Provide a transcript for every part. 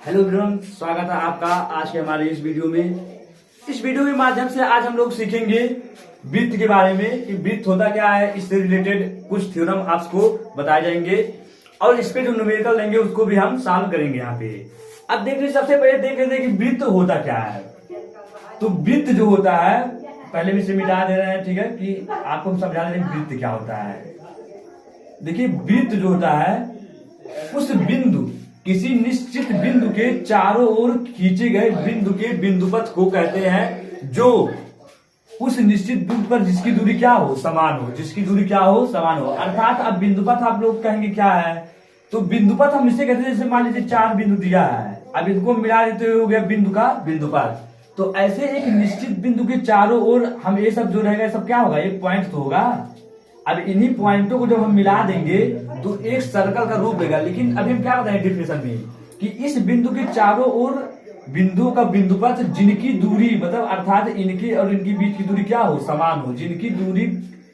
Hello everyone, स्वागत है आपका आज के हमारे इस वीडियो में। इस वीडियो के माध्यम से आज हम लोग सीखेंगे वृत्त के बारे में कि वृत्त होता क्या है। इससे रिलेटेड कुछ थ्योरम आपको बताए जाएंगे और इस पे जो न्यूमेरिकल लेंगे उसको भी हम सॉल्व करेंगे यहाँ पे। अब देख लीजिए, सबसे पहले देख लेते हैं कि वृत्त होता क्या है। तो वृत्त जो होता है, पहले भी से मिटा दे रहे हैं, ठीक है, कि आपको हम समझा दे रहे हैं वृत्त क्या होता है। देखिए, वृत्त जो होता है उस बिंदु, किसी निश्चित बिंदु के चारों ओर खींचे गए बिंदु के बिंदुपथ को कहते हैं, जो उस निश्चित बिंदु पर जिसकी दूरी क्या हो, समान हो, जिसकी दूरी क्या हो, समान हो। अर्थात अब बिंदुपथ आप लोग कहेंगे क्या है, तो बिंदुपथ हम इसे कहते हैं, जैसे मान लीजिए 4 बिंदु दिया है, अब इनको मिला देते हुए हो गया बिंदु का बिंदुपथ। तो ऐसे एक निश्चित बिंदु के चारों ओर हम ये सब जो रहेगा सब क्या होगा, एक पॉइंट तो होगा। अब इन्हीं पॉइंटों को जब हम मिला देंगे तो एक सर्कल का रूप देगा। लेकिन अभी हम क्या बताएं डिफिनेशन में कि इस बिंदु के चारों ओर बिंदुओं का बिंदुपथ जिनकी दूरी, मतलब अर्थात इनकी और इनकी बीच की दूरी क्या हो, समान हो। जिनकी दूरी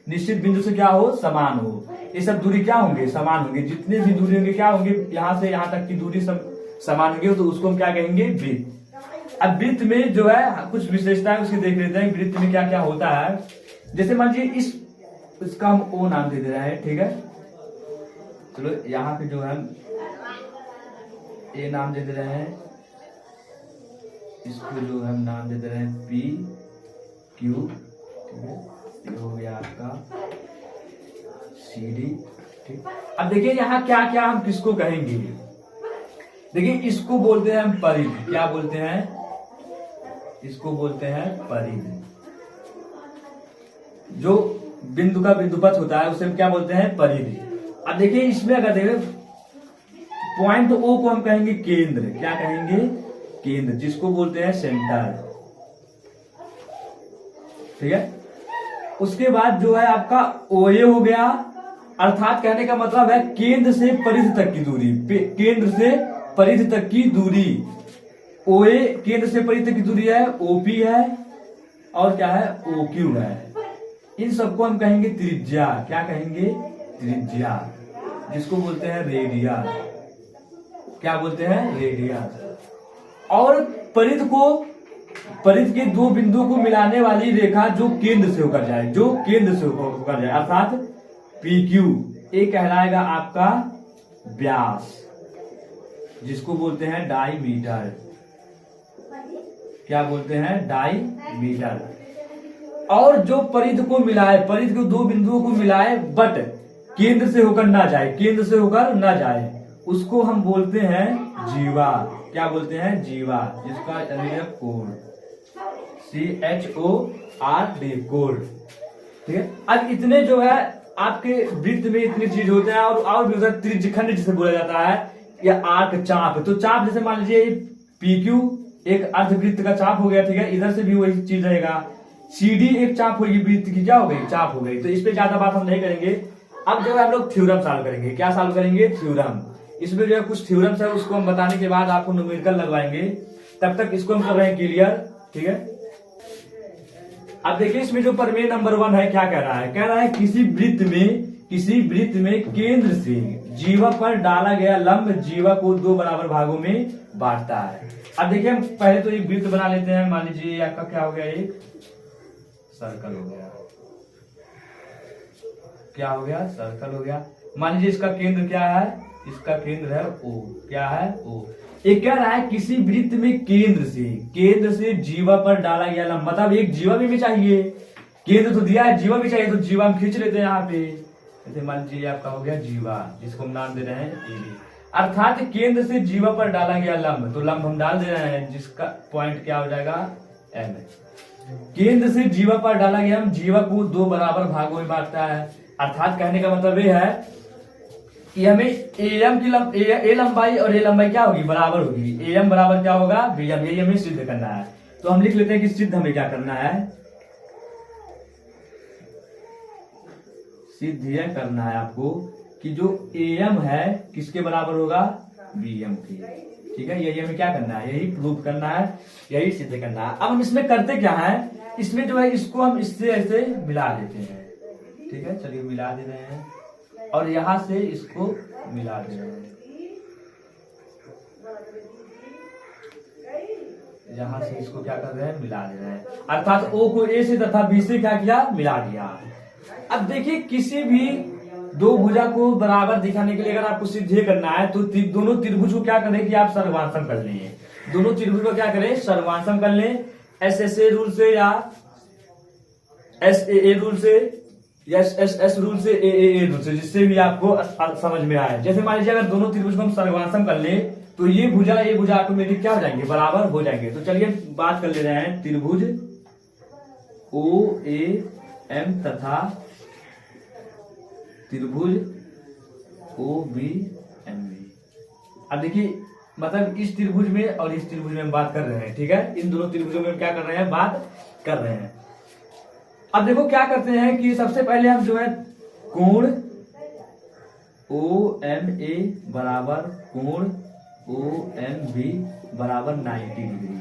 निश्चित बिंदु से क्या हो, समान हो। ये सब दूरी क्या होंगे, समान होंगे। जितने भी दूरी होंगे क्या होंगे, यहाँ से यहाँ तक की दूरी सब समान होंगे, तो उसको हम क्या कहेंगे, वृत्त। अब वृत्त में जो है कुछ विशेषताएं उसकी देख लेते हैं, वृत्त में क्या क्या होता है। जैसे मान लीजिए इसका हम ओ नाम दे रहे हैं, ठीक है। चलो यहाँ पे जो है ए नाम दे रहे हैं, इसको जो हम नाम दे रहे हैं पी क्यू, ठीक है। ये हो गया आपका सी डी, ठीक। अब देखिए यहाँ क्या क्या हम किसको कहेंगे। देखिए, इसको बोलते हैं हम परिधि। क्या बोलते हैं, इसको बोलते हैं परिधि। जो बिंदु का बिंदुपथ होता है उसे हम क्या बोलते हैं, परिधि। अब देखिए, इसमें अगर देखें पॉइंट ओ को हम कहेंगे केंद्र। क्या कहेंगे, केंद्र, जिसको बोलते हैं सेंटर, ठीक है। उसके बाद जो है आपका ओ ए हो गया, अर्थात कहने का मतलब है केंद्र से परिधि तक की दूरी। केंद्र से परिधि तक की दूरी ओ ए, केंद्र से परिधि तक की दूरी है ओपी है, और क्या है, ओ क्यू है। इन सबको हम कहेंगे त्रिज्या। क्या कहेंगे, त्रिज्या, जिसको बोलते हैं रेडियस। क्या बोलते हैं, रेडियस। और परिधि के दो बिंदुओं को मिलाने वाली रेखा जो केंद्र से होकर जाए, जो केंद्र से होकर जाए, अर्थात पी क्यू, ये कहलाएगा आपका व्यास, जिसको बोलते हैं डाईमीटर। क्या बोलते हैं, डाईमीटर। और जो परिधि को मिलाए, परिधि को दो बिंदुओं को मिलाए बट केंद्र से होकर ना जाए, केंद्र से होकर ना जाए, उसको हम बोलते हैं जीवा। क्या बोलते हैं, जीवा, जिसका कोण, CHORD, कोण, ठीक है। अब इतने जो है आपके वृत्त में इतनी चीज होते हैं, और भी उधर त्रिज्यखंड जिसे बोला जाता है, या आर्क, चाप। तो चाप जैसे मान लीजिए PQ एक अर्धवृत्त का चाप हो गया, ठीक है। इधर से भी वही चीज रहेगा। CD एक चाप होगी, वृत्त की क्या हो गई, चाप हो गई। तो इस पे ज्यादा बात हम नहीं करेंगे। अब जो है हम लोग थ्योरम सॉल्व करेंगे। क्या सॉल्व करेंगे, थ्योरम। इसमें जो है कुछ थ्योरम्स है, उसको हम बताने के बाद आपको न्यूमेरिकल लगवाएंगे। तब तक इसको हम कर रहे हैं क्लियर, ठीक है। अब देखिए, इसमें जो प्रमेय नंबर 1 है, क्या कह रहा है, कह रहा है किसी वृत्त में केंद्र से जीवा पर डाला गया लंब जीवा को 2 बराबर भागों में बांटता है। अब देखिए, हम पहले तो एक वृत्त बना लेते हैं। मान लीजिए आपका क्या हो गया, एक सर्कल हो गया। क्या हो गया, सर्कल हो गया। मान लीजिए इसका केंद्र क्या है, इसका केंद्र है O। क्या है, O। एक कह रहा है किसी वृत्त में केंद्र से जीवा पर डाला गया लंब, मतलब एक जीवा भी चाहिए। केंद्र तो दिया है, जीवा भी चाहिए, तो जीवा हम खींच लेते हैं यहाँ पे। जैसे मान लीजिए आपका हो गया जीवा, जिसको हम नाम दे रहे हैं AB। अर्थात केंद्र से जीवा पर डाला गया लंब, तो लंब हम डाल दे रहे हैं, जिसका पॉइंट क्या हो जाएगा, M। केंद्र से जीवा पर डाला गया हम जीवा को 2 बराबर भागों में बांटता है। अर्थात कहने का मतलब ये है कि हमें AM की ए लंबाई और ए लंबाई क्या होगी, बराबर होगी। AM बराबर क्या होगा, BM। यही हमें सिद्ध करना है। तो हम लिख लेते हैं कि सिद्ध हमें क्या करना है, सिद्ध यह करना है आपको कि जो AM है किसके बराबर होगा, BM के, ठीक है। यही हमें क्या करना है, यही प्रूव करना है, यही सिद्ध करना है। अब हम इसमें करते क्या है, इसमें जो है इसको हम इससे ऐसे मिला देते हैं, ठीक है। चलिए मिला दे रहे हैं, और यहां से इसको मिला दे रहे हैं। यहां से इसको क्या कर रहे हैं, मिला दे रहे हैं, अर्थात ओ को ए से तथा बी से क्या किया, मिला दिया। अब देखिए किसी भी दो भुजा को बराबर दिखाने के लिए अगर आपको सिद्ध ये करना है तो दोनों त्रिभुज को क्या करें कि आप सर्वांशम कर लें। दोनों त्रिभुज को क्या करें, सर्वांशम कर लें, एस एस ए रूल से या एस ए रूल से या एस एस रूल से ए रूल से, जिससे भी आपको समझ में आए। जैसे मान लीजिए अगर दोनों त्रिभुज को हम सर्वांशम कर लें तो ये भुजा ऑटोमेटिक क्या हो जाएंगे, बराबर हो जाएंगे। तो चलिए बात कर ले रहे हैं त्रिभुज ओ ए एम तथा त्रिभुज ओ बी एम बी। अब देखिए मतलब इस त्रिभुज में और इस त्रिभुज में हम बात कर रहे हैं, ठीक है। इन दोनों त्रिभुजों में हम क्या कर रहे हैं, बात कर रहे हैं। अब देखो क्या करते हैं कि सबसे पहले हम जो है कोण ओ एम ए बराबर कोण ओ एम बी बराबर 90 डिग्री,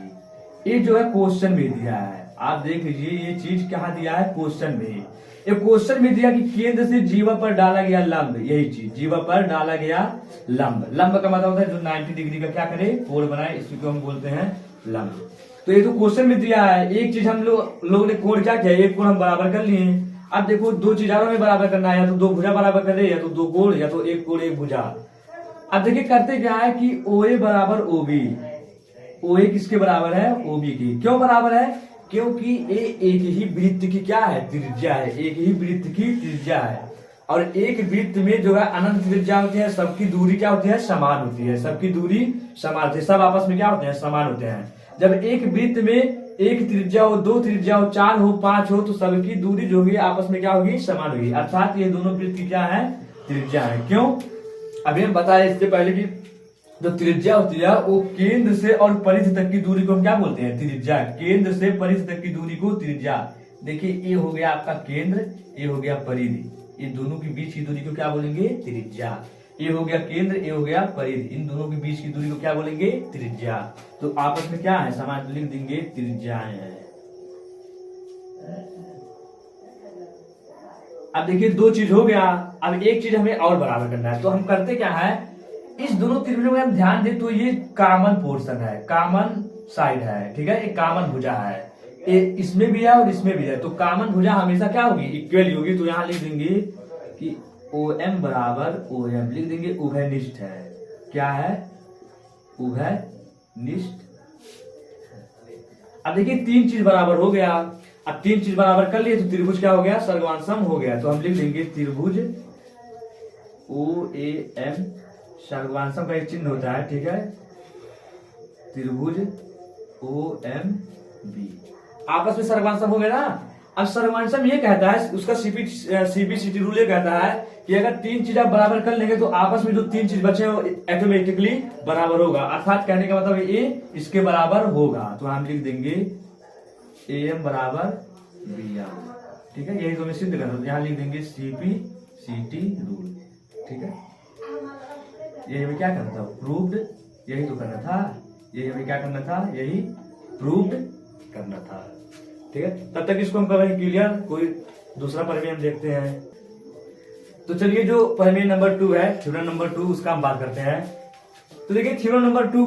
ये जो है क्वेश्चन में दिया है। आप देख लीजिए ये चीज कहाँ दिया है, क्वेश्चन में। ये क्वेश्चन में दिया कि केंद्र से जीवा पर डाला गया लंब, यही चीज जीवा पर डाला गया लंब। लंब का मतलब होता है जो 90 डिग्री का क्या करे, कोण बनाए, इसको हम बोलते हैं लंब। तो ये तो क्वेश्चन में दिया है। एक चीज हम लोगों ने कोण क्या किया, एक कोण हम बराबर कर लिए। अब देखो दो चीजारों में बराबर करना है, या तो दो भुजा बराबर करे, या तो दो कोण, या तो एक कोण एक भुजा। अब देखिए करते क्या है कि ओ ए बराबर ओ बी, ओ ए किसके बराबर है, ओ बी की। क्यों बराबर है, क्योंकि ए एक ही वृत्त की क्या है, त्रिज्या है, एक ही वृत्त की त्रिज्या है। और एक वृत्त में जो है अनंत त्रिज्या होती है, सबकी दूरी क्या होती है, समान होती है, सबकी दूरी समान होती है, सब आपस में क्या होते हैं, समान होते हैं। जब एक वृत्त में एक त्रिज्या हो, दो त्रिज्या हो, चार हो, पांच हो, तो सबकी दूरी जो होगी आपस में क्या होगी, समान होगी। अर्थात ये दोनों वृत्त की क्या है, त्रिज्या है। क्यों, अभी हम बताए इससे पहले कि जो त्रिज्या होती है वो केंद्र से और परिधि तक की दूरी को हम क्या बोलते हैं, त्रिज्या। केंद्र से परिधि तक की दूरी को त्रिज्या। देखिए ये हो गया आपका केंद्र, ये हो गया परिधि, ये दोनों के बीच की दूरी को क्या बोलेंगे, त्रिज्या। ये हो गया केंद्र, ये हो गया परिधि, इन दोनों के बीच की दूरी को क्या बोलेंगे, त्रिज्या। तो आपस में क्या है, समान, लिख देंगे त्रिज्याएं हैं। अब देखिए दो चीज हो गया, अब एक चीज हमें और बराबर करना है। तो हम करते क्या है, इस दोनों त्रिभुजों में हम ध्यान दें तो ये कॉमन पोर्शन है, कॉमन साइड है, ठीक है, एक कॉमन भुजा है, इसमें भी है और इसमें भी है। तो कॉमन भुजा हमेशा क्या होगी, इक्वल होगी। तो यहां लिख देंगे कि ओ एम बराबर ओ एम, लिख देंगे उभयनिष्ठ है। क्या है, उभयनिष्ठ। अब देखिए तीन चीज बराबर हो गया। अब तीन चीज बराबर कर लिए तो त्रिभुज क्या हो गया, सर्वांशम हो गया। तो हम लिख देंगे त्रिभुज ओ ए एम, सर्वांशम का एक चिन्ह होता है, ठीक है, त्रिभुज ओ एम बी, आपस में सर्वांशम हो गया ना। अब सर्वांशम ये कहता है, उसका सीबीसीटी रूल ये कहता है कि अगर तीन चीज आप बराबर कर लेंगे तो आपस में जो तीन चीज बचे वो ऑटोमेटिकली बराबर होगा। अर्थात कहने का मतलब ए इसके बराबर होगा। तो हम लिख देंगे ए एम बराबर बी एम, ठीक है, यही तो मैं सिद्ध कर रहा हूं। यहाँ लिख देंगे सीपीसीटी रूल, ठीक है। यही हमें क्या करना था, प्रूव्ड, यही तो करना था, यही हमें क्या करना था, यही प्रूव्ड करना था, ठीक है। तब तक इसको हम कर रहे हैं क्लियर। कोई दूसरा प्रमेय हम देखते हैं। तो चलिए जो प्रमेय नंबर 2 है, थ्योरम नंबर 2, उसका हम बात करते हैं। तो देखिए थ्योरम नंबर 2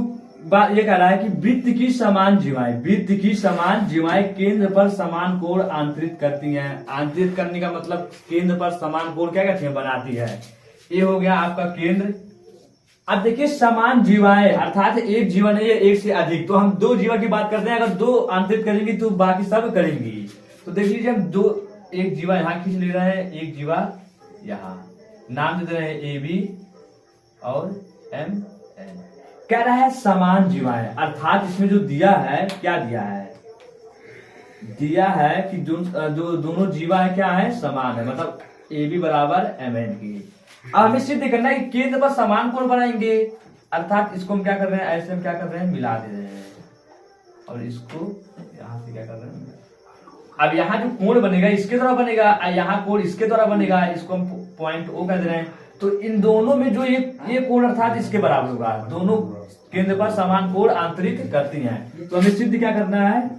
ये कह रहा है कि वृत्त की समान जीवाएं, वृत्त की समान जीवाएं केंद्र पर समान कोण आंतरित करती हैं। आंतरित करने का मतलब केंद्र पर समान कोण क्या कहते हैं, बनाती है। ये हो गया आपका केंद्र। अब देखिए समान जीवाएं अर्थात एक जीवा नहीं है, एक से अधिक। तो हम दो जीवा की बात करते हैं, अगर दो आंतरित करेंगी तो बाकी सब करेंगी। तो देख लीजिए हम दो, एक जीवा यहाँ खींच ले रहे हैं, एक जीवा यहाँ, नाम दे रहे हैं ए बी और एम एन। कह रहा है समान जीवाएं, अर्थात इसमें जो दिया है, क्या दिया है, दिया है कि जो दोनों जीवा है क्या है, समान है, मतलब ए बी बराबर एम एन की। अब हमें सिद्ध करना है कि केंद्र पर समान कोण बनाएंगे, अर्थात इसको हम क्या कर रहे हैं, ऐसे हम क्या कर रहे हैं, मिला दे रहे हैं, और इसको यहां से क्या कर रहे हैं। अब यहाँ जो कोण बनेगा इसके द्वारा बनेगा, यहाँ कोण इसके द्वारा बनेगा, इसको हम पॉइंट ओ कह दे रहे हैं। तो इन दोनों में जो ये कोण अर्थात इसके बराबर होगा। दोनों केंद्र पर समान कोण आंतरिक करती हैं। तो हमें सिद्ध क्या करना है,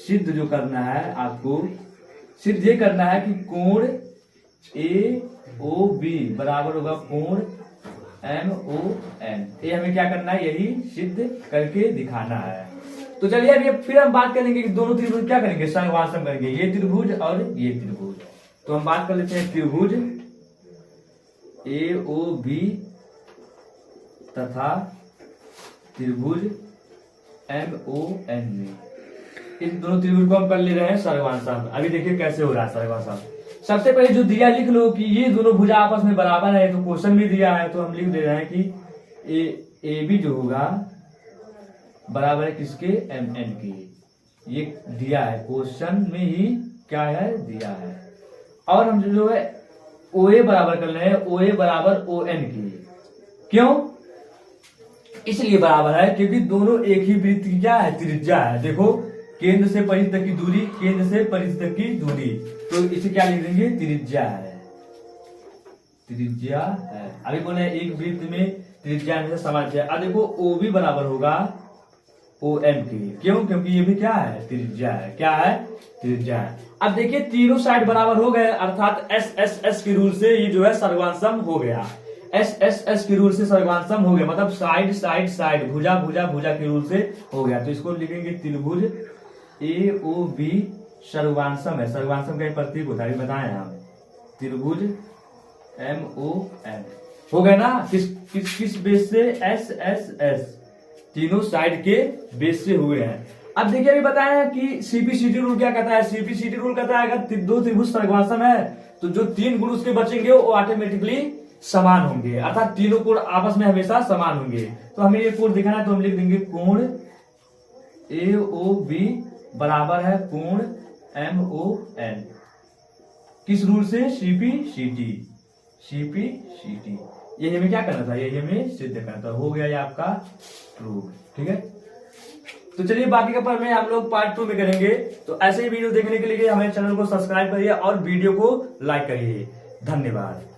सिद्ध जो करना है आपको, सिर्फ ये करना है कि कोण ए ओ बी बराबर होगा कोण MON। ये हमें क्या करना है, यही सिद्ध करके दिखाना है। तो चलिए अभी फिर हम बात करेंगे कि दोनों त्रिभुज क्या करेंगे, सहवासम करेंगे, ये त्रिभुज और ये त्रिभुज। तो हम बात कर लेते हैं त्रिभुज AOB तथा त्रिभुज MON में, इन दोनों त्रिभुज को हम कर ले रहे हैं सर्वांशम। अभी देखिए कैसे हो रहा है सर्वांशम। सबसे पहले जो दिया लिख लो कि ये दोनों भुजा आपस में बराबर है, तो क्वेश्चन भी दिया है तो हम लिख दे रहे हैं कि AB जो होगा बराबर है किसके, MN की। ये दिया है क्वेश्चन में ही, क्या है, दिया है। और हम जो है OA बराबर कर रहे हैं, OA बराबर ON की। क्यों, इसलिए बराबर है क्योंकि दोनों एक ही वृत्त की क्या है, त्रिज्या है। देखो केंद्र से परिधि तक की दूरी, केंद्र से परिधि तक की दूरी, तो इसे क्या लिख देंगे, त्रिज्या है, त्रिज्या है। अभी बोले एक वृत्त में त्रिज्या हमेशा समान है। अब देखो OB बराबर होगा OM की। क्यों, क्योंकि ये भी क्या है, त्रिज्या है, क्या है, त्रिज्या है। अब देखिए तीनों साइड बराबर हो गए, अर्थात SSS के रूल से ये जो है सर्वांशम हो गया। SSS के रूल से सर्वांशम हो गया, मतलब साइड साइड साइड, भुजा भुजा भुजा के रूल से हो गया। तो इसको लिखेंगे त्रिभुज AOB सर्वांशम है। सर्वांशम का प्रतीक होता है, बताएं हम, त्रिभुज MON हो गया ना। किस बेस से, SSS, तीनों साइड के बेस से हुए हैं। अब देखिए अभी बताया कि CPCT रूल क्या कहता है। CPCT रूल कहता है अगर दो त्रिभुज सर्वांशम है तो जो तीन गुण उसके बचेंगे वो ऑटोमेटिकली समान होंगे, अर्थात तीनों कोण आपस में हमेशा समान होंगे। तो हमें ये कोण दिखाना है तो हम लिख देंगे कोण AOB बराबर है कोण MON। किस रूल से, CPCT। ये हमें क्या करना था, ये हमें सिद्ध करना था। हो गया ये आपका प्रूफ, ठीक है। तो चलिए बाकी का पर में हम लोग पार्ट 2 में करेंगे। तो ऐसे ही वीडियो देखने के लिए हमारे चैनल को सब्सक्राइब करिए और वीडियो को लाइक करिए। धन्यवाद।